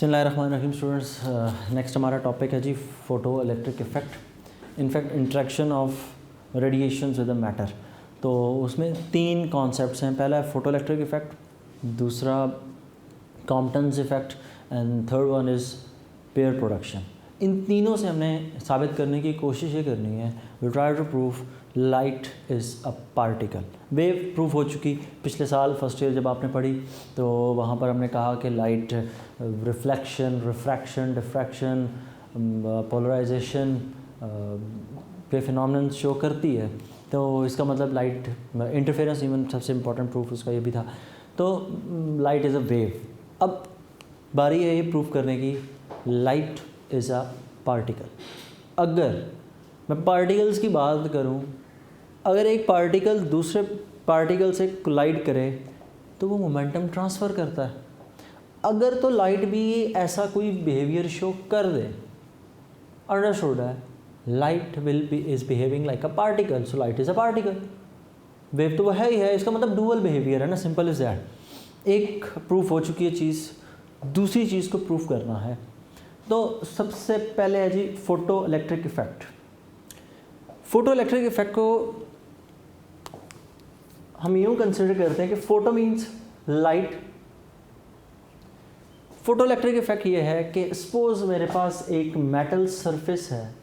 बिस्मिल्लाहिर्रहमानिर्रहीम students, next हमारा topic है जी photo electric effect in fact interaction of radiations with the matter. तो उसमें तीन कॉन्सेप्ट्स हैं। पहला है फ़ोटो इलेक्ट्रिक इफ़ेक्ट, दूसरा Compton's effect and third one is pair production. इन तीनों से हमने साबित करने की कोशिश ये करनी है, we try to prove light is a particle. Wave proof हो चुकी पिछले साल फर्स्ट ईयर जब आपने पढ़ी, तो वहाँ पर हमने कहा कि light reflection, refraction, diffraction, polarisation के फिनोमेनन शो करती है। तो इसका मतलब लाइट इंटरफेरेंस, इवन सबसे इम्पॉर्टेंट प्रूफ उसका ये भी था। तो लाइट इज़ अ वेव। अब बारी है ये प्रूफ करने की, लाइट इज़ अ पार्टिकल। अगर मैं पार्टिकल्स की बात करूं, अगर एक पार्टिकल दूसरे पार्टिकल से कोलाइड करे तो वो मोमेंटम ट्रांसफ़र करता है। अगर तो लाइट भी ऐसा कोई बिहेवियर शो कर दे, अंडरस्टूड है, light is behaving like a particle, so light is a particle. Wave तो वो है ही है, इसका मतलब डुअल बिहेवियर है ना, सिंपल इज़ दैट। एक प्रूफ हो चुकी है चीज़, दूसरी चीज़ को प्रूफ करना है। तो सबसे पहले है जी photo electric effect. Photo electric effect को हम यूँ कंसिडर करते हैं कि photo means light. Photo electric effect ये है कि सपोज़ मेरे पास एक मेटल सरफेस है,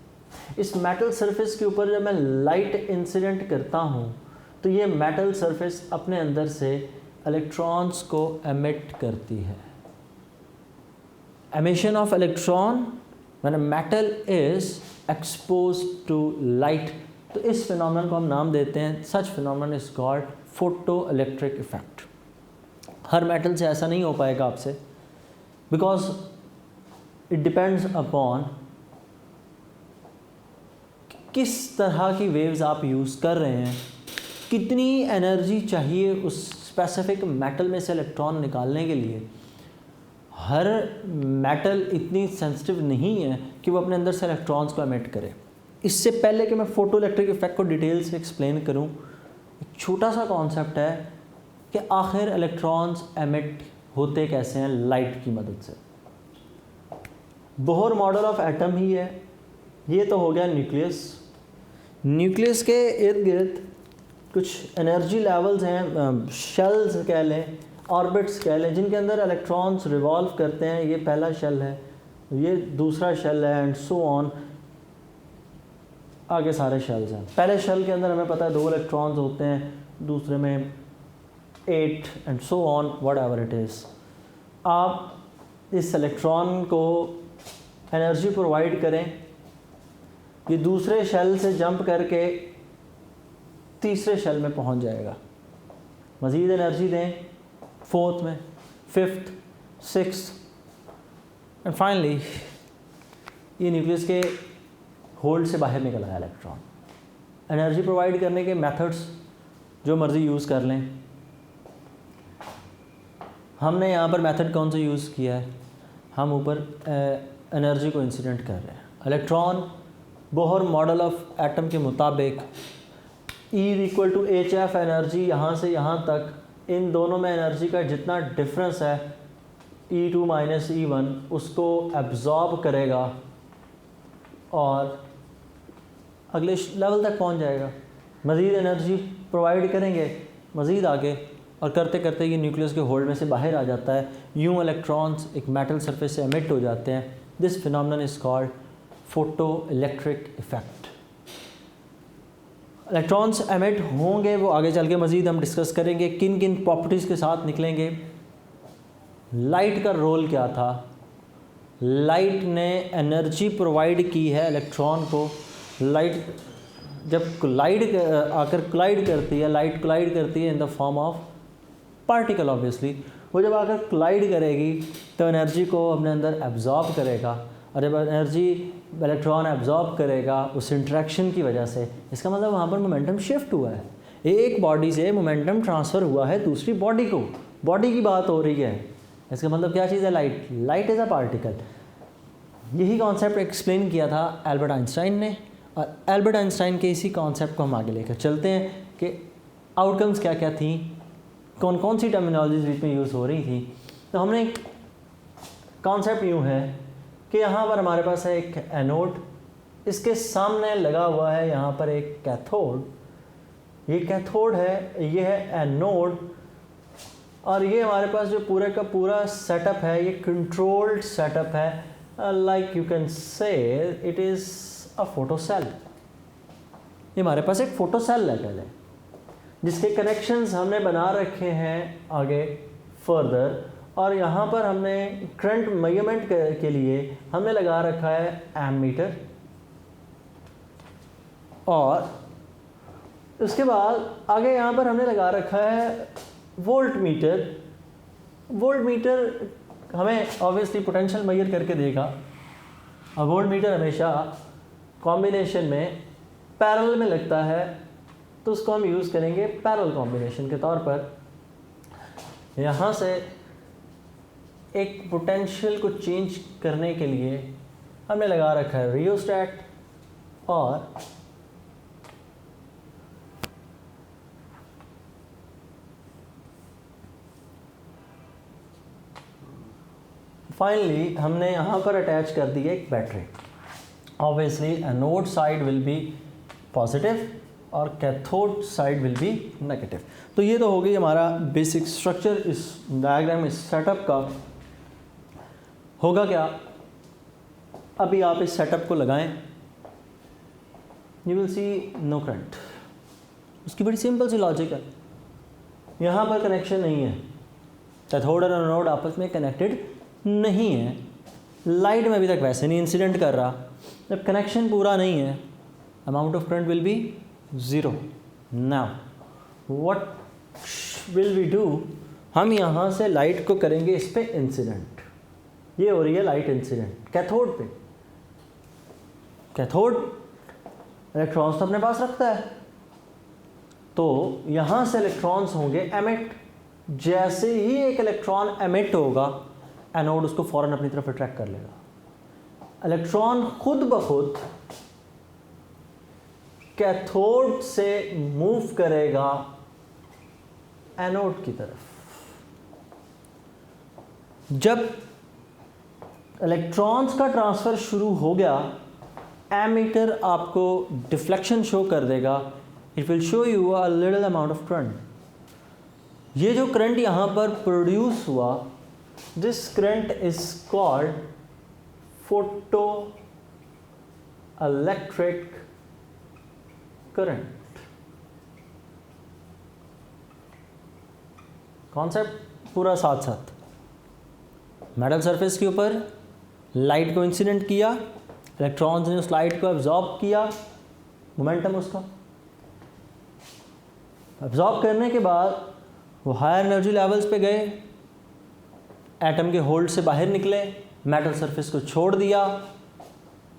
इस मेटल सरफेस के ऊपर जब मैं लाइट इंसिडेंट करता हूँ तो ये मेटल सरफेस अपने अंदर से इलेक्ट्रॉन्स को एमिट करती है। Emission of electron when a metal is exposed to light, तो इस फिनोमेनन को हम नाम देते हैं, such phenomenon is called photo electric effect. हर मेटल से ऐसा नहीं हो पाएगा आपसे, बिकॉज इट डिपेंड्स अपॉन किस तरह की वेव्स आप यूज़ कर रहे हैं, कितनी एनर्जी चाहिए उस स्पेसिफिक मेटल में से इलेक्ट्रॉन निकालने के लिए। हर मेटल इतनी सेंसिटिव नहीं है कि वो अपने अंदर से इलेक्ट्रॉन्स को एमिट करे। इससे पहले कि मैं फ़ोटो इलेक्ट्रिक इफ़ेक्ट को डिटेल से एक्सप्लेन करूं, एक छोटा सा कॉन्सेप्ट है कि आखिर इलेक्ट्रॉन्स एमिट होते कैसे हैं लाइट की मदद से। बोहर मॉडल ऑफ एटम ही है। ये तो हो गया न्यूक्लियस। न्यूक्लियस के इर्द गिर्द कुछ एनर्जी लेवल्स हैं, शेल्स कह लें, ऑर्बिट्स कह लें, जिनके अंदर इलेक्ट्रॉन्स रिवॉल्व करते हैं। ये पहला शेल है, ये दूसरा शेल है, एंड सो ऑन, आगे सारे शेल्स हैं। पहले शेल के अंदर हमें पता है 2 इलेक्ट्रॉन्स होते हैं, दूसरे में 8 and so on, what ever it is. आप इस इलेक्ट्रॉन को एनर्जी प्रोवाइड करें, ये दूसरे शेल से जंप करके तीसरे शेल में पहुंच जाएगा। मज़ीद एनर्जी दें, 4th में, 5th, 6th एंड फाइनली ये न्यूक्लियस के होल्ड से बाहर निकल आया इलेक्ट्रॉन। एनर्जी प्रोवाइड करने के मेथड्स जो मर्ज़ी यूज़ कर लें। हमने यहाँ पर मेथड कौन सा यूज़ किया है, हम ऊपर एनर्जी को इंसिडेंट कर रहे हैं। Electron Bohr model of atom के मुताबिक E=hf एनर्जी यहाँ से यहाँ तक, इन दोनों में एनर्जी का जितना डिफरेंस है E2 - E1 उसको एब्जॉर्ब करेगा और अगले लेवल तक पहुंच जाएगा। मज़ीद एनर्जी प्रोवाइड करेंगे, मज़ीद आगे, और करते करते ये न्यूक्लियस के होल्ड में से बाहर आ जाता है। यूँ इलेक्ट्रॉन्स एक मेटल सरफेस से एमिट हो जाते हैं। This phenomenon is called photo electric effect. Electrons emit होंगे, वो आगे चल के मज़ीद हम डिस्कस करेंगे किन किन प्रॉपर्टीज़ के साथ निकलेंगे। लाइट का रोल क्या था, लाइट ने एनर्जी प्रोवाइड की है इलेक्ट्रॉन को। लाइट जब कोलाइड आकर कोलाइड करती है, लाइट कोलाइड करती है in the form of particle obviously. वो जब आकर कोलाइड करेगी तो एनर्जी को अपने अंदर एब्जॉर्ब करेगा, और जब एनर्जी इलेक्ट्रॉन एब्जॉर्ब करेगा उस इंटरेक्शन की वजह से, इसका मतलब वहाँ पर मोमेंटम शिफ्ट हुआ है। एक बॉडी से मोमेंटम ट्रांसफ़र हुआ है दूसरी बॉडी को, बॉडी की बात हो रही है। इसका मतलब क्या चीज़ है, light. Light is a particle. यही कॉन्सेप्ट एक्सप्लेन किया था एल्बर्ट आइंस्टाइन ने, और एल्बर्ट आइंस्टाइन के इसी कॉन्सेप्ट को हम आगे लेकर चलते हैं कि आउटकम्स क्या क्या थी, कौन कौन सी टर्मिनोलॉजीज बीच में यूज़ हो रही थी। तो हमने कॉन्सेप्ट यूँ है कि यहाँ पर हमारे पास है एक एनोड, इसके सामने लगा हुआ है यहाँ पर एक कैथोड, ये कैथोड है, ये है एनोड, और ये हमारे पास जो पूरे का पूरा सेटअप है ये कंट्रोल्ड सेटअप है, like you can say it is a photo cell. ये हमारे पास एक फोटो सेल लेवल है जिसके कनेक्शंस हमने बना रखे हैं आगे फर्दर, और यहाँ पर हमने करंट मेजरमेंट के लिए हमने लगा रखा है एमीटर, और उसके बाद आगे यहाँ पर हमने लगा रखा है वोल्ट मीटर। वोल्ट मीटर हमें ऑब्वियसली पोटेंशियल मेजर करके देगा, और वोल्ट मीटर हमेशा कॉम्बिनेशन में पैरेलल में लगता है, तो उसको हम यूज़ करेंगे पैरेलल कॉम्बिनेशन के तौर पर। यहाँ से एक पोटेंशियल को चेंज करने के लिए हमने लगा रखा है रियोस्टैट, और फाइनली हमने यहाँ पर अटैच कर दी है एक battery. Obviously anode side will be positive और cathode side will be negative. तो ये तो हो गई हमारा बेसिक स्ट्रक्चर इस डायग्राम, इस सेटअप का। होगा क्या, अभी आप इस सेटअप को लगाएं, you will see no current. उसकी बड़ी सिंपल सी लॉजिक है, यहाँ पर कनेक्शन नहीं है, कैथोड और एनोड आपस में कनेक्टेड नहीं है, लाइट में अभी तक वैसे नहीं इंसिडेंट कर रहा। जब कनेक्शन पूरा नहीं है, amount of current will be zero. Now what will we do, हम यहाँ से लाइट को करेंगे इस पे इंसिडेंट। ये हो रही है लाइट इंसिडेंट कैथोड पे। कैथोड इलेक्ट्रॉन्स तो अपने पास रखता है, तो यहाँ से इलेक्ट्रॉन्स होंगे एमिट। जैसे ही एक इलेक्ट्रॉन एमिट होगा, एनोड उसको फौरन अपनी तरफ अट्रैक्ट कर लेगा। इलेक्ट्रॉन खुद ब खुद कैथोड से मूव करेगा एनोड की तरफ। जब इलेक्ट्रॉन्स का ट्रांसफर शुरू हो गया, एमीटर आपको डिफ्लेक्शन शो कर देगा, it will show you a little amount of current. ये जो करंट यहाँ पर प्रोड्यूस हुआ, this current is called photo electric current. Concept पूरा साथ साथ। मेटल सरफेस के ऊपर लाइट को इंसिडेंट किया, इलेक्ट्रॉन्स ने उस लाइट को एब्जॉर्ब किया, मोमेंटम उसका एब्जॉर्ब करने के बाद वो हायर एनर्जी लेवल्स पे गए, एटम के होल्ड से बाहर निकले, मेटल सरफेस को छोड़ दिया।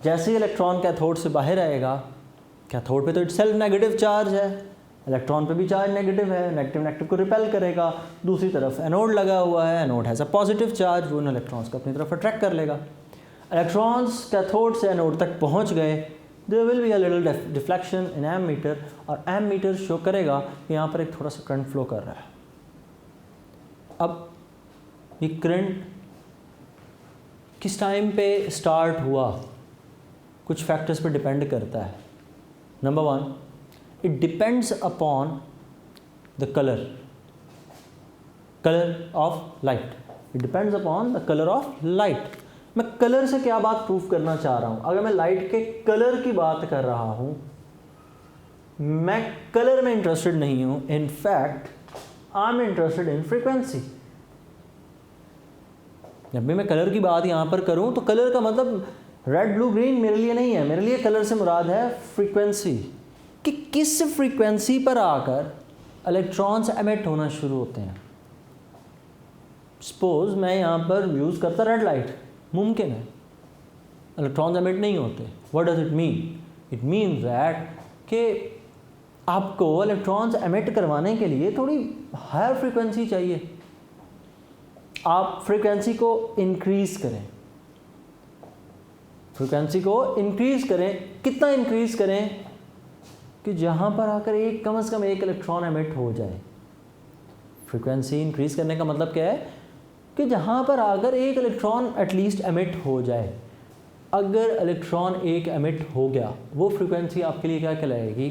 जैसे ही इलेक्ट्रॉन कैथोड से बाहर आएगा, कैथोड पे तो इटसेल्फ नेगेटिव चार्ज है, इलेक्ट्रॉन पे भी चार्ज नेगेटिव है, नेगेटिव नेगेटिव को रिपेल करेगा। दूसरी तरफ एनोड लगा हुआ है, anode has a positive charge, वो उन इलेक्ट्रॉन्स को अपनी तरफ अट्रैक्ट कर लेगा। इलेक्ट्रॉन्स कैथोड से एनोड तक पहुंच गए, there will be a little deflection in ammeter, और एमीटर शो करेगा कि यहाँ पर एक थोड़ा सा करंट फ्लो कर रहा है। अब ये करंट किस टाइम पे स्टार्ट हुआ, कुछ फैक्टर्स पे डिपेंड करता है। Number one, it depends upon the colour of light. It depends upon the colour of light. मैं कलर से क्या बात प्रूव करना चाह रहा हूँ? अगर मैं लाइट के कलर की बात कर रहा हूँ, मैं कलर में इंटरेस्टेड नहीं हूँ, in fact I am interested in frequency. जब भी मैं कलर की बात यहाँ पर करूँ तो कलर का मतलब रेड ब्लू ग्रीन मेरे लिए नहीं है, मेरे लिए कलर से मुराद है फ्रीक्वेंसी, कि किस फ्रीक्वेंसी पर आकर इलेक्ट्रॉन्स एमिट होना शुरू होते हैं। सपोज मैं यहाँ पर यूज़ करता रेड लाइट, मुमकिन है इलेक्ट्रॉन्स एमिट नहीं होते। What does it mean? It means that कि आपको इलेक्ट्रॉन्स एमिट करवाने के लिए थोड़ी हायर फ्रीक्वेंसी चाहिए। आप फ्रीक्वेंसी को इंक्रीज़ करें, फ्रीक्वेंसी को इंक्रीज़ करें। कितना इंक्रीज़ करें कि जहाँ पर आकर एक कम से कम एक इलेक्ट्रॉन एमिट हो जाए। फ्रीक्वेंसी इंक्रीज़ करने का मतलब क्या है? कि जहाँ पर अगर एक इलेक्ट्रॉन एटलीस्ट एमिट हो जाए, अगर इलेक्ट्रॉन एक एमिट हो गया, वो फ्रीक्वेंसी आपके लिए क्या कहलाएगी?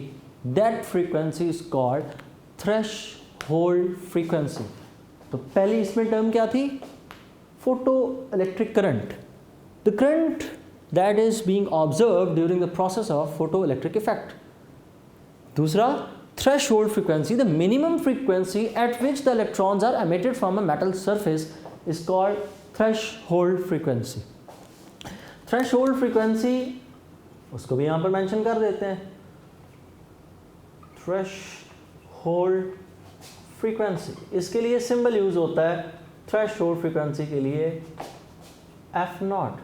That frequency is called threshold frequency. तो पहली इसमें टर्म क्या थी? Photo electric current, the current that is being observed during the process of photo electric effect. दूसरा threshold frequency, the minimum frequency at which the electrons are emitted from a metal surface is called threshold frequency. Threshold frequency उसको भी यहाँ पर mention कर देते हैं, threshold frequency. इसके लिए सिंबल यूज होता है थ्रेशहोल्ड फ्रीक्वेंसी के लिए F0।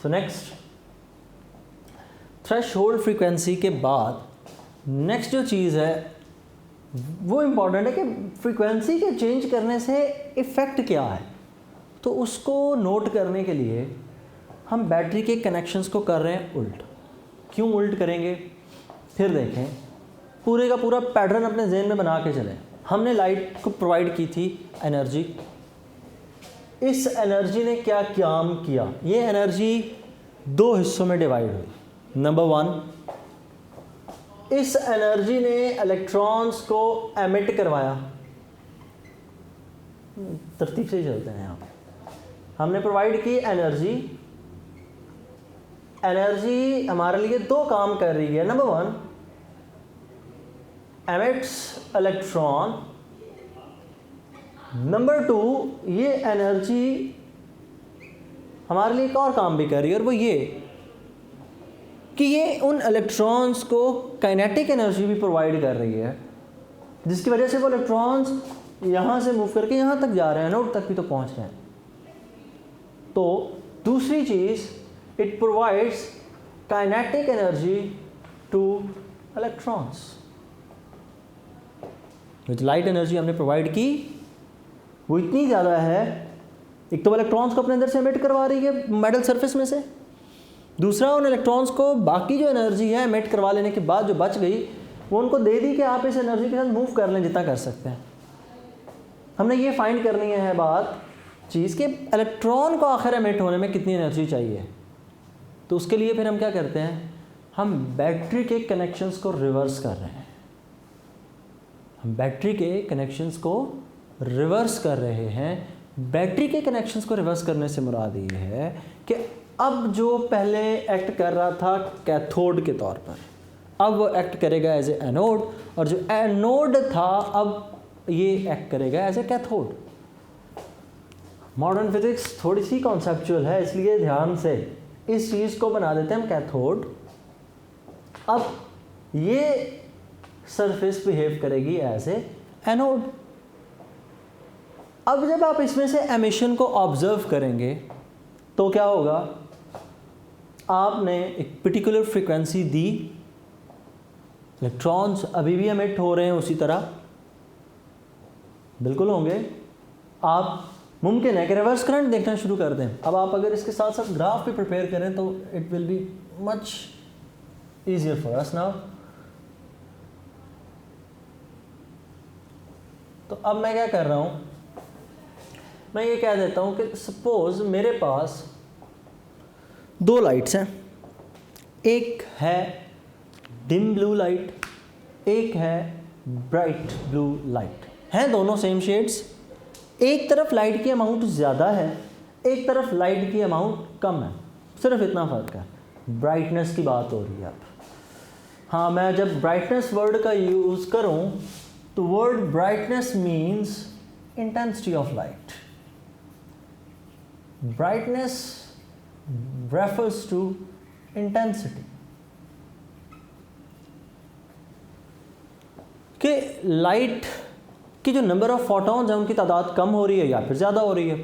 So next threshold frequency के बाद नेक्स्ट जो चीज़ है वो इम्पॉर्टेंट है कि फ्रीक्वेंसी के चेंज करने से इफ़ेक्ट क्या है। तो उसको नोट करने के लिए हम बैटरी के कनेक्शंस को कर रहे हैं उल्ट। क्यों उल्ट करेंगे? फिर देखें, पूरे का पूरा पैटर्न अपने जहन में बना के चलें। हमने लाइट को प्रोवाइड की थी एनर्जी, इस एनर्जी ने क्या काम किया? ये एनर्जी दो हिस्सों में डिवाइड हुई। नंबर 1, इस एनर्जी ने इलेक्ट्रॉन्स को एमिट करवाया। तरतीब से ही चलते हैं यहाँ पे। हमने प्रोवाइड की एनर्जी, एनर्जी हमारे लिए दो काम कर रही है। Number 1, emits electron. नंबर 2, ये एनर्जी हमारे लिए एक और काम भी कर रही है, और वो ये कि ये उन इलेक्ट्रॉन्स को काइनेटिक एनर्जी भी प्रोवाइड कर रही है, जिसकी वजह से वो इलेक्ट्रॉन्स यहाँ से मूव करके यहाँ तक जा रहे हैं, नोड तक भी तो पहुँच रहे हैं। तो दूसरी चीज़, it provides kinetic energy to electrons. जो लाइट एनर्जी हमने प्रोवाइड की वो इतनी ज़्यादा है, एक तो इलेक्ट्रॉन्स को अपने अंदर से एमिट करवा रही है मेटल सरफेस में से, दूसरा उन इलेक्ट्रॉन्स को बाकी जो एनर्जी है एमिट करवा लेने के बाद जो बच गई वो उनको दे दी कि आप इस एनर्जी के साथ मूव कर लें जितना कर सकते हैं। हमने ये फाइंड करनी है बात चीज़ कि इलेक्ट्रॉन को आखिर एमिट होने में कितनी एनर्जी चाहिए। तो उसके लिए फिर हम क्या करते हैं, हम बैटरी के कनेक्शंस को रिवर्स कर रहे हैं। हम बैटरी के कनेक्शंस को रिवर्स कर रहे हैं। बैटरी के कनेक्शंस को रिवर्स करने से मुराद ये है कि अब जो पहले एक्ट कर रहा था कैथोड के तौर पर, अब वो एक्ट करेगा एज ए एनोड, और जो एनोड था अब ये एक्ट करेगा as a cathode. Modern physics थोड़ी सी कॉन्सेप्चुअल है, इसलिए ध्यान से इस चीज़ को बना देते हैं हम कैथोड। अब ये सरफेस बिहेव करेगी एज ए एनोड। अब जब आप इसमें से एमिशन को ऑब्जर्व करेंगे तो क्या होगा, आपने एक पर्टिकुलर फ्रीक्वेंसी दी, इलेक्ट्रॉन्स अभी भी एमिट हो रहे हैं उसी तरह, बिल्कुल होंगे। आप मुमकिन है कि रिवर्स करंट देखना शुरू कर दें। अब आप अगर इसके साथ साथ ग्राफ भी प्रिपेयर करें तो it will be much easier for us now. तो अब मैं क्या कर रहा हूँ, मैं ये कह देता हूँ कि सपोज मेरे पास दो लाइट्स हैं, एक है डिम ब्लू लाइट, एक है ब्राइट ब्लू लाइट, हैं दोनों सेम शेड्स। एक तरफ लाइट की अमाउंट ज़्यादा है, एक तरफ लाइट की अमाउंट कम है, सिर्फ इतना फ़र्क है। ब्राइटनेस की बात हो रही है अब। हाँ, मैं जब ब्राइटनेस वर्ड का यूज़ करूँ तो word brightness means intensity of light. Brightness refers to intensity। कि लाइट की जो नंबर ऑफ फोटॉन्स हैं उनकी तादाद कम हो रही है या फिर ज़्यादा हो रही है।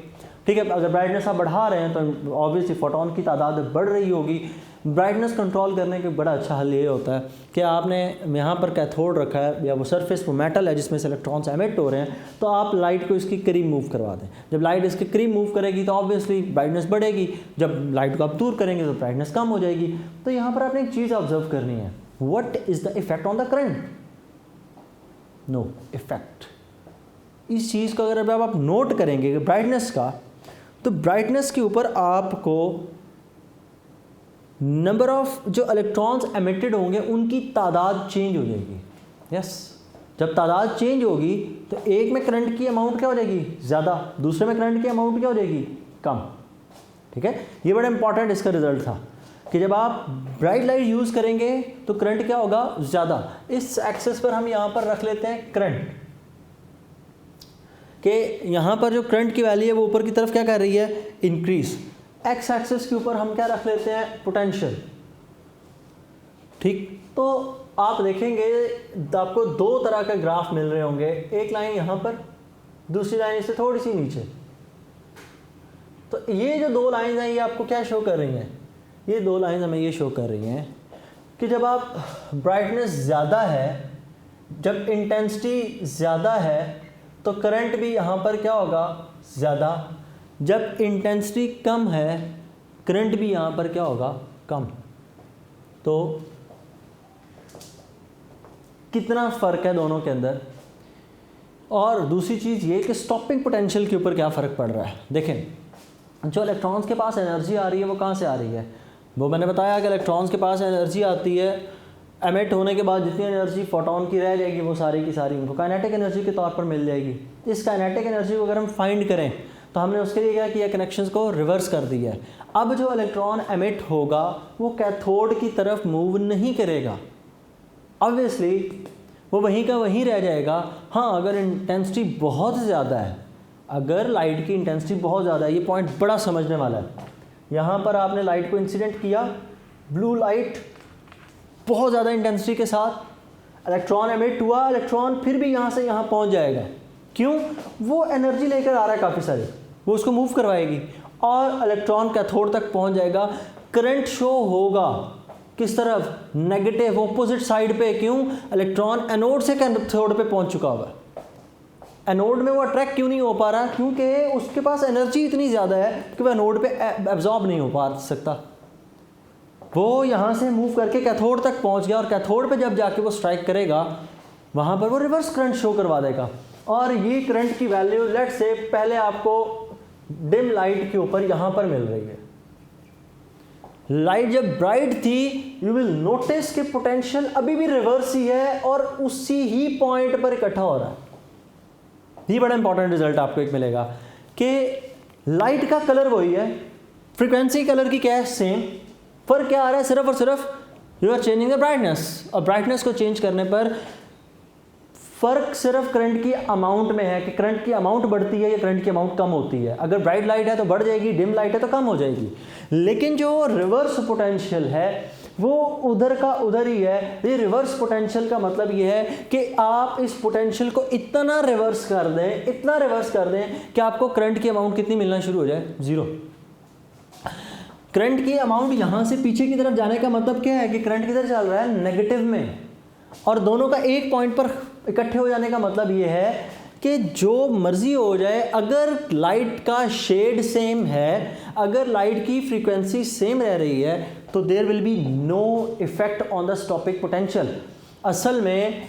ठीक है, अगर ब्राइटनेस आप बढ़ा रहे हैं तो ऑब्वियसली फोटॉन की तादाद बढ़ रही होगी। ब्राइटनेस कंट्रोल करने का बड़ा अच्छा हल ये होता है कि आपने यहाँ पर कैथोड रखा है या वो सरफेस वो मेटल है जिसमें से इलेक्ट्रॉन्स एमिट हो रहे हैं, तो आप लाइट को इसके करीब मूव करवा दें। जब लाइट इसके करीब मूव करेगी तो ऑब्वियसली ब्राइटनेस बढ़ेगी, जब लाइट को आप दूर करेंगे तो ब्राइटनेस कम हो जाएगी। तो यहाँ पर आपने एक चीज़ ऑब्जर्व करनी है, what is the effect on the current. No effect. इस चीज़ को अगर अब आप नोट करेंगे ब्राइटनेस का, तो ब्राइटनेस के ऊपर आपको नंबर ऑफ जो इलेक्ट्रॉन्स एमिटेड होंगे उनकी तादाद चेंज हो जाएगी। यस, जब तादाद चेंज होगी तो एक में करंट की अमाउंट क्या हो जाएगी, ज़्यादा, दूसरे में करंट की अमाउंट क्या हो जाएगी, कम। ठीक है, ये बड़ा इंपॉर्टेंट इसका रिजल्ट था कि जब आप ब्राइट लाइट यूज़ करेंगे तो करंट क्या होगा, ज़्यादा। इस एक्सेस पर हम यहाँ पर रख लेते हैं करंट, कि यहाँ पर जो करंट की वैल्यू है वो ऊपर की तरफ क्या कर रही है, इंक्रीज। एक्स एक्सेस के ऊपर हम क्या रख लेते हैं, पोटेंशियल। ठीक, तो आप देखेंगे आपको दो तरह के ग्राफ मिल रहे होंगे, एक लाइन यहाँ पर, दूसरी लाइन इससे थोड़ी सी नीचे। तो ये जो दो लाइन हैं ये आपको क्या शो कर रही हैं, ये दो लाइन हमें ये शो कर रही हैं कि जब आप ब्राइटनेस ज़्यादा है, जब इंटेंसिटी ज़्यादा है तो करंट भी यहाँ पर क्या होगा, ज़्यादा। जब इंटेंसिटी कम है करंट भी यहाँ पर क्या होगा, कम। तो कितना फ़र्क है दोनों के अंदर। और दूसरी चीज़ ये कि स्टॉपिंग पोटेंशियल के ऊपर क्या फ़र्क पड़ रहा है। देखें, जो इलेक्ट्रॉन्स के पास एनर्जी आ रही है वो कहाँ से आ रही है, वो मैंने बताया कि इलेक्ट्रॉन्स के पास एनर्जी आती है, एमिट होने के बाद जितनी एनर्जी फोटोन की रह जाएगी वो सारी की सारी उनको काइनेटिक एनर्जी के तौर पर मिल जाएगी। इस काइनेटिक एनर्जी को अगर हम फाइंड करें तो हमने उसके लिए क्या किया, कनेक्शंस को रिवर्स कर दिया है। अब जो इलेक्ट्रॉन एमिट होगा वो कैथोड की तरफ मूव नहीं करेगा, ऑब्वियसली वो वहीं का वहीं रह जाएगा। हाँ, अगर इंटेंसिटी बहुत ज़्यादा है, अगर लाइट की इंटेंसिटी बहुत ज़्यादा है, ये पॉइंट बड़ा समझने वाला है। यहाँ पर आपने लाइट को इंसिडेंट किया, ब्लू लाइट बहुत ज़्यादा इंटेंसिटी के साथ, इलेक्ट्रॉन एमिट हुआ, इलेक्ट्रॉन फिर भी यहाँ से यहाँ पहुँच जाएगा। क्यों, वो एनर्जी लेकर आ रहा है काफ़ी सारी, वो उसको मूव करवाएगी और इलेक्ट्रॉन कैथोड तक पहुँच जाएगा। करंट शो होगा किस तरफ, नेगेटिव, ऑपोजिट साइड पे। क्यों, इलेक्ट्रॉन एनोड से कैथोड पे पहुँच चुका हुआ है। एनोड में वो अट्रैक्ट क्यों नहीं हो पा रहा, क्योंकि उसके पास एनर्जी इतनी ज़्यादा है कि वह एनोड पे एब्जॉर्ब नहीं हो पा सकता। वो यहाँ से मूव करके कैथोड तक पहुँच गया और कैथोड पे जब जाके वो स्ट्राइक करेगा वहाँ पर वो रिवर्स करंट शो करवा देगा। और ये करंट की वैल्यू लेट से पहले आपको डिम लाइट के ऊपर यहाँ पर मिल रही है। लाइट जब ब्राइट थी, यू विल नोटिस कि पोटेंशियल अभी भी रिवर्स ही है और उसी ही पॉइंट पर इकट्ठा हो रहा है। ये बड़ा इंपॉर्टेंट रिजल्ट आपको एक मिलेगा कि लाइट का कलर वही है, फ्रीक्वेंसी कलर की क्या है, सेम। फर्क क्या आ रहा है, सिर्फ और सिर्फ you are changing the brightness. और ब्राइटनेस को चेंज करने पर फ़र्क सिर्फ करंट की अमाउंट में है कि करंट की अमाउंट बढ़ती है या करंट की अमाउंट कम होती है। अगर ब्राइट लाइट है तो बढ़ जाएगी, डिम लाइट है तो कम हो जाएगी। लेकिन जो रिवर्स पोटेंशियल है वो उधर का उधर ही है। ये रिवर्स पोटेंशियल का मतलब ये है कि आप इस पोटेंशियल को इतना रिवर्स कर दें, इतना रिवर्स कर दें कि आपको करंट की अमाउंट कितनी मिलना शुरू हो जाए, ज़ीरो। करंट की अमाउंट यहाँ से पीछे की तरफ जाने का मतलब क्या है कि करंट किधर चल रहा है, नेगेटिव में। और दोनों का एक पॉइंट पर इकट्ठे हो जाने का मतलब ये है कि जो मर्जी हो जाए, अगर लाइट का शेड सेम है, अगर लाइट की फ्रीक्वेंसी सेम रह रही है, तो there will be no effect on the stopping potential. असल में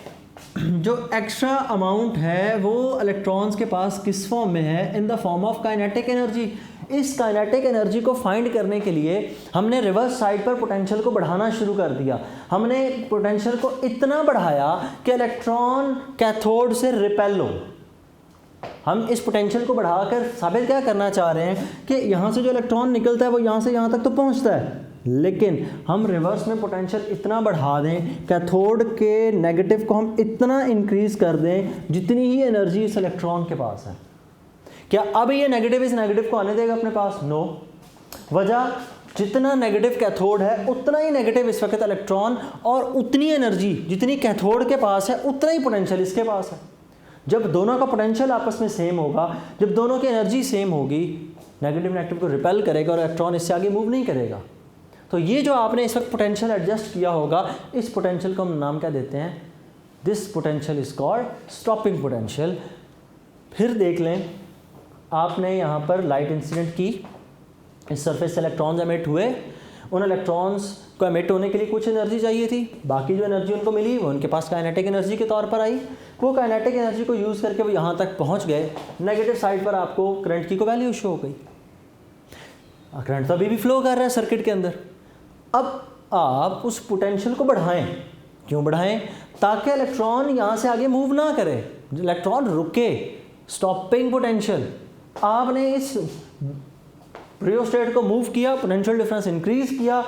जो एक्स्ट्रा अमाउंट है वो इलेक्ट्रॉन्स के पास किस फॉर्म में है, in the form of kinetic energy. इस काइनेटिक एनर्जी को फाइंड करने के लिए हमने रिवर्स साइड पर पोटेंशियल को बढ़ाना शुरू कर दिया। हमने पोटेंशियल को इतना बढ़ाया कि इलेक्ट्रॉन कैथोड से रिपेल हो। हम इस पोटेंशियल को बढ़ाकर साबित क्या करना चाह रहे हैं कि यहाँ से जो इलेक्ट्रॉन निकलता है वो यहाँ से यहाँ तक तो पहुँचता है, लेकिन हम रिवर्स में पोटेंशियल इतना बढ़ा दें, कैथोड के नेगेटिव को हम इतना इंक्रीज कर दें जितनी ही एनर्जी इस इलेक्ट्रॉन के पास है। क्या अब ये नेगेटिव इस नेगेटिव को आने देगा अपने पास? नो। वजह, जितना नेगेटिव कैथोड है उतना ही नेगेटिव इस वक्त इलेक्ट्रॉन और उतनी एनर्जी जितनी कैथोड के पास है उतना ही पोटेंशियल इसके पास है। जब दोनों का पोटेंशियल आपस में सेम होगा, जब दोनों की एनर्जी सेम होगी, नेगेटिव नेगेटिव को रिपेल करेगा और इलेक्ट्रॉन इससे आगे मूव नहीं करेगा। तो ये जो आपने इस वक्त पोटेंशियल एडजस्ट किया होगा, इस पोटेंशियल को हम नाम क्या देते हैं, this potential is called stopping potential. फिर देख लें, आपने यहाँ पर लाइट इंसिडेंट की, इस सरफेस से इलेक्ट्रॉन्स एमिट हुए, उन इलेक्ट्रॉन्स को एमिट होने के लिए कुछ एनर्जी चाहिए थी, बाकी जो एनर्जी उनको मिली वो उनके पास काइनेटिक एनर्जी के तौर पर आई। वो काइनेटिक एनर्जी को यूज़ करके वो यहाँ तक पहुँच गए, नेगेटिव साइड पर आपको करंट की को वैल्यू शो हो गई। करंट तो अभी भी फ्लो कर रहा है सर्किट के अंदर। अब आप उस पोटेंशियल को बढ़ाएं। क्यों बढ़ाएं? ताकि इलेक्ट्रॉन यहाँ से आगे मूव ना करे, इलेक्ट्रॉन रुके, स्टॉपिंग पोटेंशियल। आपने इस रियोस्टेट को मूव किया, पोटेंशियल डिफरेंस इंक्रीज किया,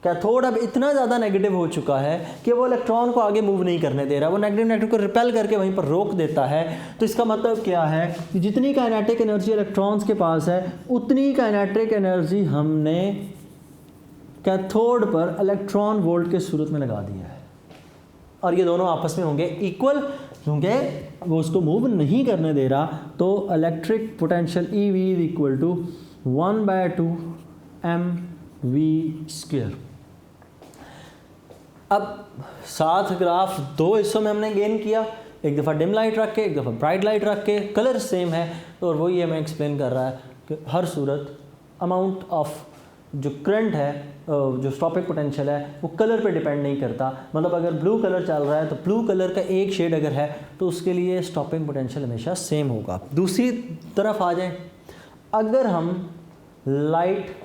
कैथोड अब इतना ज़्यादा नेगेटिव हो चुका है कि वो इलेक्ट्रॉन को आगे मूव नहीं करने दे रहा, वो नेगेटिव को रिपेल करके वहीं पर रोक देता है। तो इसका मतलब क्या है कि जितनी काइनेटिक एनर्जी इलेक्ट्रॉन्स के पास है उतनी काइनेटिक एनर्जी हमने कैथोड पर इलेक्ट्रॉन वोल्ट के सूरत में लगा दिया है, और ये दोनों आपस में होंगे इक्वल, क्योंकि वो उसको मूव नहीं करने दे रहा। तो electric potential EV is equal to 1/2 mv²। अब 7 ग्राफ 2 हिस्सों में हमने गेन किया, एक दफ़ा डिम लाइट रख के, एक दफ़ा ब्राइट लाइट रख के, कलर सेम है। तो और वही हमें एक्सप्लेन कर रहा है कि हर सूरत अमाउंट ऑफ जो करंट है, जो स्टॉपिंग पोटेंशियल है, वो कलर पे डिपेंड नहीं करता। मतलब अगर ब्लू कलर चल रहा है तो ब्लू कलर का एक शेड अगर है तो उसके लिए स्टॉपिंग पोटेंशियल हमेशा सेम होगा। दूसरी तरफ आ जाए, अगर हम लाइट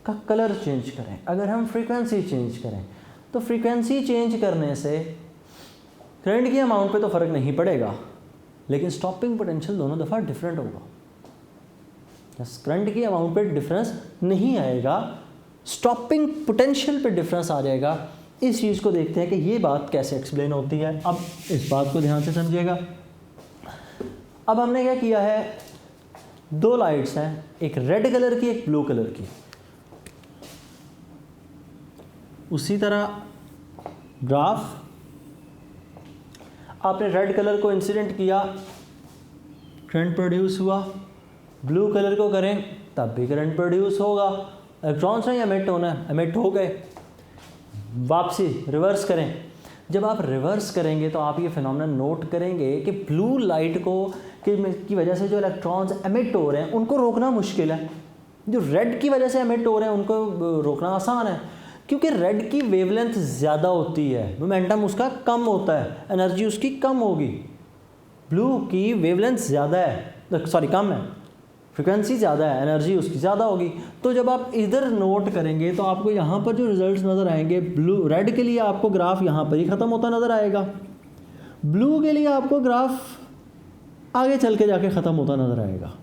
का कलर चेंज करें, अगर हम फ्रीक्वेंसी चेंज करें, तो फ्रीक्वेंसी चेंज करने से करंट की अमाउंट पे तो फ़र्क नहीं पड़ेगा, लेकिन स्टॉपिंग पोटेंशियल दोनों दफ़ा डिफरेंट होगा। करंट की अमाउंट पे डिफरेंस नहीं आएगा, स्टॉपिंग पोटेंशियल पे डिफरेंस आ जाएगा। इस चीज़ को देखते हैं कि ये बात कैसे एक्सप्लेन होती है। अब इस बात को ध्यान से समझिएगा। अब हमने क्या किया है, 2 लाइट्स हैं, एक रेड कलर की, एक ब्लू कलर की। उसी तरह ग्राफ, आपने रेड कलर को इंसिडेंट किया, करंट प्रोड्यूस हुआ, ब्लू कलर को करें तब भी करंट प्रोड्यूस होगा, इलेक्ट्रॉन्स नहीं एमिट होना है, एमिट हो गए। वापसी रिवर्स करें, जब आप रिवर्स करेंगे तो आप ये फिनोमेना नोट करेंगे कि ब्लू लाइट को की वजह से जो इलेक्ट्रॉन्स एमिट हो रहे हैं उनको रोकना मुश्किल है, जो रेड की वजह से एमिट हो रहे हैं उनको रोकना आसान है, क्योंकि रेड की वेवलेंथ ज़्यादा होती है, मोमेंटम उसका कम होता है, एनर्जी उसकी कम होगी। ब्लू की वेवलेंथ ज़्यादा है, सॉरी कम है, फ्रिक्वेंसी ज़्यादा है, एनर्जी उसकी ज़्यादा होगी। तो जब आप इधर नोट करेंगे तो आपको यहाँ पर जो रिजल्ट्स नज़र आएंगे, ब्लू रेड के लिए आपको ग्राफ यहाँ पर ही ख़त्म होता नज़र आएगा, ब्लू के लिए आपको ग्राफ आगे चल के जाके ख़त्म होता नज़र आएगा।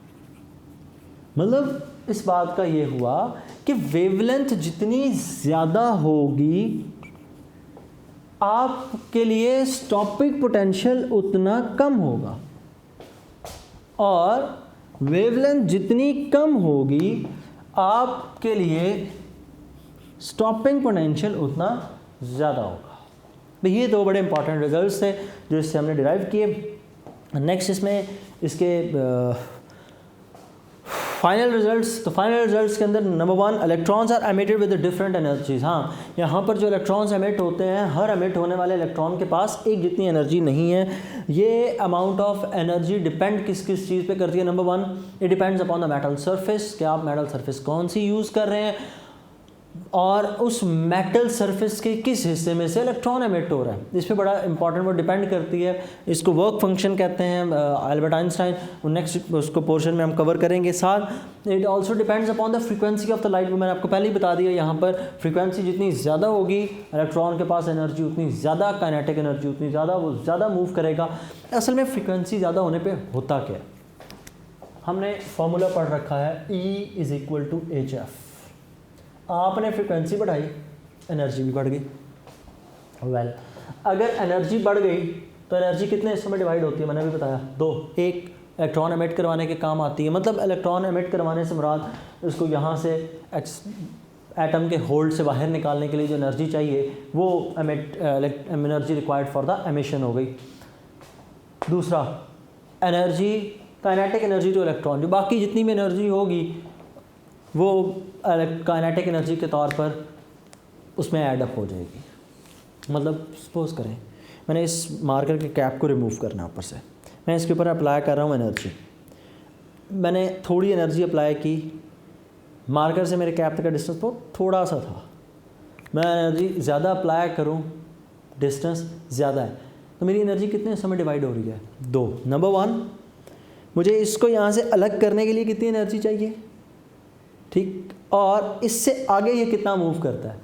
मतलब इस बात का ये हुआ कि वेवलेंथ जितनी ज़्यादा होगी आपके लिए स्टॉपिंग पोटेंशियल उतना कम होगा, और वेवलेंथ जितनी कम होगी आपके लिए स्टॉपिंग पोटेंशियल उतना ज़्यादा होगा। तो ये 2 बड़े इंपॉर्टेंट रिजल्ट्स थे जो इससे हमने डिराइव किए। नेक्स्ट इसमें इसके फाइनल रिजल्ट्स। तो फाइनल रिजल्ट्स के अंदर number 1, electrons are emitted with different energies. हाँ, यहाँ पर जो इलेक्ट्रॉन्स एमिट होते हैं, हर एमिट होने वाले इलेक्ट्रॉन के पास एक जितनी एनर्जी नहीं है। ये अमाउंट ऑफ एनर्जी डिपेंड किस किस चीज़ पे करती है। Number 1, it depends upon the metal surface, कि आप मेटल सरफेस कौन सी यूज़ कर रहे हैं और उस मेटल सरफेस के किस हिस्से में से इलेक्ट्रॉन एमिट हो रहा है, इस पर बड़ा इंपॉर्टेंट वो डिपेंड करती है। इसको वर्क फंक्शन कहते हैं, अल्बर्ट आइंस्टाइन, नेक्स्ट उसको पोर्शन में हम कवर करेंगे। साथ it also depends upon the frequency of the light, वो मैंने आपको पहले ही बता दिया। यहाँ पर फ्रीक्वेंसी जितनी ज़्यादा होगी इलेक्ट्रॉन के पास एनर्जी उतनी ज़्यादा, काइनेटिक एनर्जी उतनी ज़्यादा, वो ज़्यादा मूव करेगा। असल में फ्रीक्वेंसी ज़्यादा होने पर होता क्या है, हमने फॉर्मूला पढ़ रखा है, E is equal to HF। आपने फ्रीक्वेंसी बढ़ाई, एनर्जी भी बढ़ गई। वेल, अगर एनर्जी बढ़ गई तो एनर्जी कितने हिस्सों में डिवाइड होती है, मैंने भी बताया 2। एक इलेक्ट्रॉन एमिट करवाने के काम आती है, मतलब इलेक्ट्रॉन एमिट करवाने से मुराद उसको यहाँ से एटम के होल्ड से बाहर निकालने के लिए जो एनर्जी चाहिए वो energy required for the emission हो गई। दूसरा, एनर्जी काइनेटिक एनर्जी, जो इलेक्ट्रॉन, जो बाकी जितनी भी एनर्जी होगी वो काइनेटिक एनर्जी के तौर पर उसमें ऐड अप हो जाएगी। मतलब सपोज करें मैंने इस मार्कर के कैप को रिमूव करना ऊपर से, मैं इसके ऊपर अप्लाई कर रहा हूँ एनर्जी, मैंने थोड़ी एनर्जी अप्लाई की, मार्कर से मेरे कैप तक का डिस्टेंस बहुत थोड़ा सा था, मैं एनर्जी ज़्यादा अप्लाई करूँ, डिस्टेंस ज़्यादा है, तो मेरी एनर्जी कितने हिस्सों में डिवाइड हो रही है? 2। नंबर 1, मुझे इसको यहाँ से अलग करने के लिए कितनी एनर्जी चाहिए, ठीक, और इससे आगे ये कितना मूव करता है।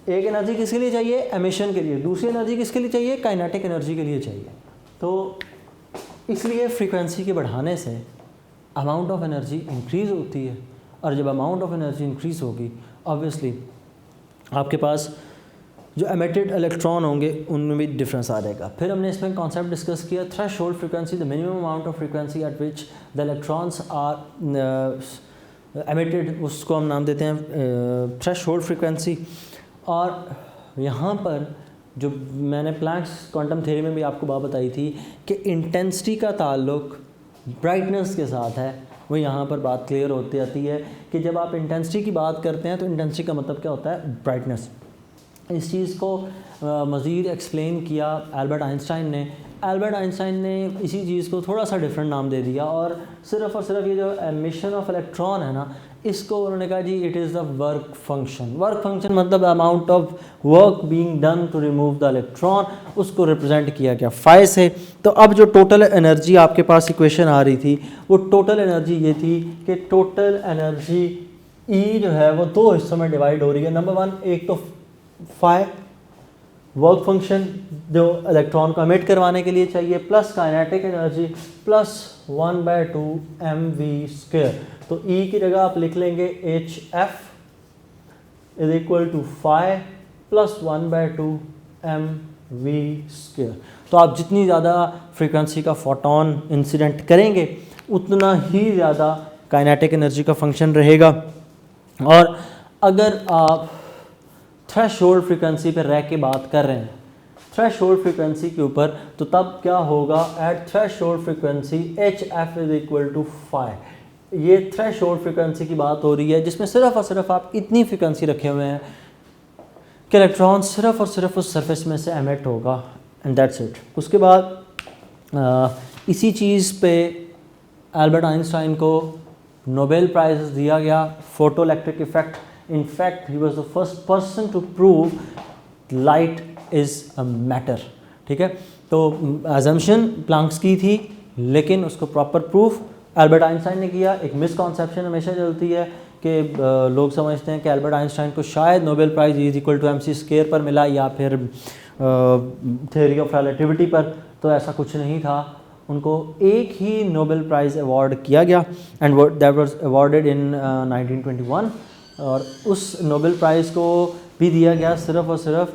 एक एनर्जी किसके लिए चाहिए? एमिशन के लिए। दूसरी एनर्जी किसके लिए चाहिए? काइनेटिक एनर्जी के लिए चाहिए। तो इसलिए फ्रीक्वेंसी के बढ़ाने से अमाउंट ऑफ एनर्जी इंक्रीज़ होती है, और जब अमाउंट ऑफ एनर्जी इंक्रीज़ होगी ऑब्वियसली आपके पास जो एमिटेड इलेक्ट्रॉन होंगे उनमें भी डिफरेंस आ जाएगा। फिर हमने इसमें कॉन्सेप्ट डिस्कस किया threshold frequency, the minimum amount of frequency at which the electrons are emitted, उसको हम नाम देते हैं थ्रेशोल्ड फ्रीक्वेंसी। और यहाँ पर जो मैंने प्लैंक्स क्वांटम थ्योरी में भी आपको बात बताई थी कि इंटेंसिटी का ताल्लुक ब्राइटनेस के साथ है, वो यहाँ पर बात क्लियर होती आती है कि जब आप इंटेंसिटी की बात करते हैं तो इंटेंसिटी का मतलब क्या होता है? ब्राइटनेस। इस चीज़ को मज़ीद एक्सप्लेन किया एल्बर्ट आइंस्टाइन ने। एल्बर्ट आइंस्टाइन ने इसी चीज़ को थोड़ा सा डिफरेंट नाम दे दिया, और सिर्फ ये जो एमिशन ऑफ इलेक्ट्रॉन है ना, इसको उन्होंने कहा जी it is the work function. Work function मतलब amount of work being done to remove the electron, उसको रिप्रेजेंट किया गया फाई से। तो अब जो टोटल एनर्जी आपके पास इक्वेशन आ रही थी, वो टोटल एनर्जी ये थी कि टोटल एनर्जी ई जो है वो 2 हिस्सों में डिवाइड हो रही है। नंबर 1, एक तो फाई वर्क फंक्शन जो इलेक्ट्रॉन को एमिट करवाने के लिए चाहिए, plus kinetic energy plus 1/2 mv²। तो E की जगह आप लिख लेंगे HF is equal to phi plus 1/2 mv²। तो आप जितनी ज़्यादा फ्रीक्वेंसी का फोटोन इंसिडेंट करेंगे उतना ही ज़्यादा काइनेटिक एनर्जी का फंक्शन रहेगा। और अगर आप थ्रेशोल्ड फ्रीक्वेंसी पर रह के बात कर रहे हैं, थ्रेशोल्ड फ्रीक्वेंसी के ऊपर, तो तब क्या होगा? At threshold frequency HF is equal to phi. ये थ्रेशोल्ड फ्रीक्वेंसी की बात हो रही है जिसमें सिर्फ और सिर्फ आप इतनी फ्रीक्वेंसी रखे हुए हैं कि इलेक्ट्रॉन सिर्फ और सिर्फ उस सरफेस में से एमिट होगा, एंड दैट्स इट। उसके बाद इसी चीज़ पे एल्बर्ट आइंस्टाइन को नोबेल प्राइज़ दिया गया, photo electric effect. In fact, he was the first person to prove light is a matter। ठीक है, तो assumption प्लैंक्स की थी, लेकिन उसको प्रॉपर प्रूफ एल्बर्ट आइंस्टाइन ने किया। एक मिसकॉन्सेप्शन हमेशा चलती है कि लोग समझते हैं कि एल्बर्ट आइंस्टाइन को शायद Nobel prize is equal to mc² पर मिला या फिर थ्योरी ऑफ रिलेटिविटी पर, तो ऐसा कुछ नहीं था। उनको एक ही नोबेल प्राइज़ अवार्ड किया गया, एंड दैट वाज अवार्डेड इन 1921, और उस नोबेल प्राइज़ को भी दिया गया सिर्फ और सिर्फ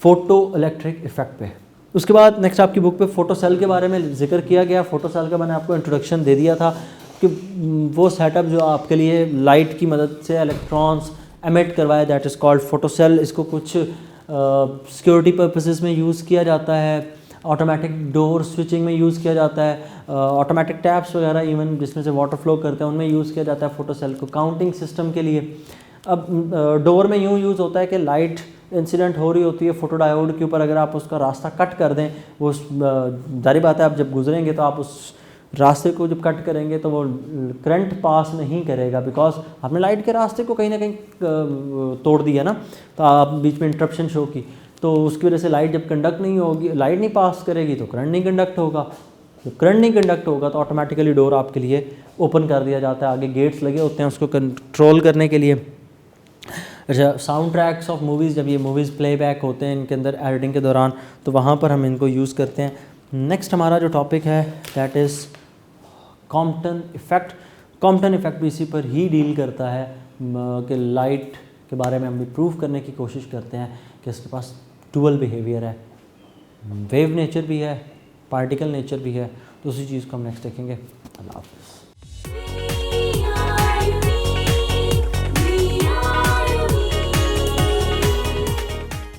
फ़ोटो इलेक्ट्रिक इफ़ेक्ट पे। उसके बाद नेक्स्ट आपकी बुक पे फ़ोटो सेल के बारे में जिक्र किया गया। फ़ोटो सेल का मैंने आपको इंट्रोडक्शन दे दिया था कि वो सेटअप जो आपके लिए लाइट की मदद से इलेक्ट्रॉन्स एमिट करवाए, that is called photo cell. इसको कुछ सिक्योरिटी पर्पसेस में यूज़ किया जाता है, ऑटोमेटिक डोर स्विचिंग में यूज़ किया जाता है, ऑटोमेटिक टैप्स वगैरह इवन जिसमें से वाटर फ्लो करते हैं उनमें यूज़ किया जाता है फोटो सेल को, काउंटिंग सिस्टम के लिए। अब डोर में यूँ यूज़ होता है कि लाइट इंसिडेंट हो रही होती है फोटो डायोड के ऊपर, अगर आप उसका रास्ता कट कर दें, वो जारी बात है आप जब गुजरेंगे तो आप उस रास्ते को जब कट करेंगे तो वो करंट पास नहीं करेगा, बिकॉज आपने लाइट के रास्ते को कहीं ना कहीं तोड़ दिया ना, तो आप बीच में इंटरप्शन शो की, तो उसकी वजह से लाइट जब कंडक्ट नहीं होगी, लाइट नहीं पास करेगी तो करंट नहीं कंडक्ट होगा। जब करंट नहीं कंडक्ट होगा तो ऑटोमेटिकली डोर आपके लिए ओपन कर दिया जाता है, आगे गेट्स लगे होते हैं उसको कंट्रोल करने के लिए। अच्छा, साउंड ट्रैक्स ऑफ मूवीज़, जब ये मूवीज़ प्लेबैक होते हैं इनके अंदर एडिटिंग के दौरान, तो वहाँ पर हम इनको यूज़ करते हैं। नेक्स्ट हमारा जो टॉपिक है that is Compton effect. Compton effect भी इसी पर ही डील करता है कि लाइट के बारे में हम भी प्रूव करने की कोशिश करते हैं कि इसके पास डुअल बिहेवियर है, वेव नेचर भी है, पार्टिकल नेचर भी है। तो उसी चीज़ को हम नेक्स्ट देखेंगे। अल्लाह हाफ़िज़।